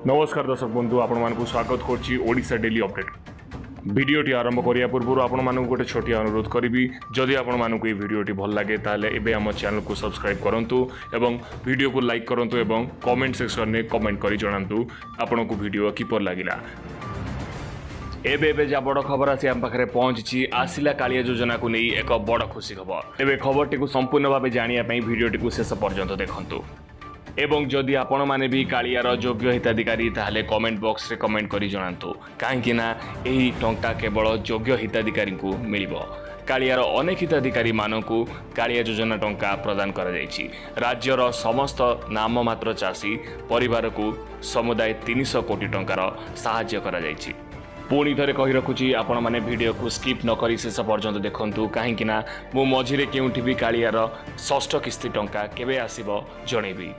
नमस्कार दर्शक बंधु आपको स्वागत करछि ओडिशा डेली अपडेट भिडियोटी आरंभ करिया पूर्व आपण गोटे छोटिया अनुरोध करी जदि आपण मानक ये भिडियोटी भल लगे ताले एबे हम चैनल को सब्सक्राइब करंतु एवं वीडियो को लाइक करंतु एवं कमेंट सेक्शन में कमेंट करी जणांतु आपण को वीडियो किपर लागिला। एबे एबे जा बड़ खबर आसी आम पाखे पहुंची आसिला कालिया योजना को नहीं एक बड़ खुशी खबर। एबे खबरटी को संपूर्ण भाव जानिया पई भिडियोटी को शेष पर्यंत देखंतु एवं जदि आपण माने भी कालियार योग्य हिताधिकारी ताहले कमेंट बॉक्स रे कमेंट करी जणांतु काहेकि ना एही टंका केवल योग्य हिताधिकारी को मिलिबो। कालियार अनेक हिताधिकारी मानकु कालिया योजना टंका प्रदान करा जायछि। राज्यर समस्त नाममात्र चाषी परिवार को समुदाय 300 कोटी टंकार सहाय्य करा जायछि। पुणी थे कही रखुची आपण माने वीडियो को स्किप न करी शेष पर्यंत देखंतु काहेकि ना मु मझिरे केउठी भी कालियार षष्ठ किस्ती टंका केबे आसीबो जणेबी।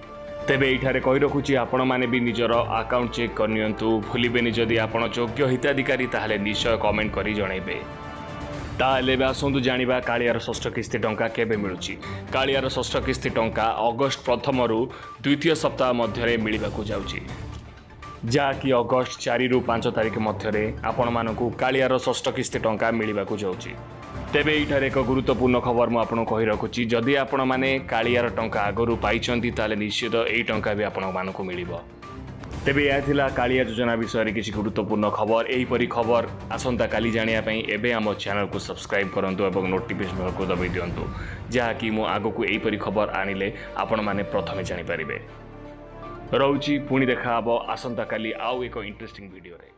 तेबे एठारे कही रखुची आपण माने भी निजर अकाउंट चेक कर नियंतु भूलिबेनि जदि आपण योग्य हिताधिकारी ताहले निश्चय कमेंट करी जणेबे। ताहले बे आसंतु जानिबा कालियार षष्ठ किस्ती टंका केबे मिलुची। कालियार षष्ठ किस्ती टंका अगस्त प्रथम रु द्वितीय सप्ताह मध्यरे मिलिबाकू जाउची जहाँकि अगस्त 4 रु 5 तारिख मध्यरे आपण मानकू कालियार षष्ठ किस्ती टंका मिलिबाकू जाउची। तेबे एठारे एक गुरुत्वपूर्ण खबर मु आपन कहि रखुची जदि आपण माने कालियार टंका आगरु पाइचंती ताले निश्चित एई टंका भी आपण मानकू मिलिबो। तेबे या थिला कालिया योजना विषय रे किछि गुरुत्वपूर्ण खबर। एही परी खबर आसंता काली जानिया पई एबे हम चैनल को सब्सक्राइब करंतु एवं नोटिफिकेशन बेल को दबाई दियंतु जहाँकि मु आगो को एही परी खबर आनिले आपण माने प्रथमे जानि परिबे। रहउची पुणी देखा हबो आसंता काली आउ एक इंटरेस्टिंग वीडियो रे।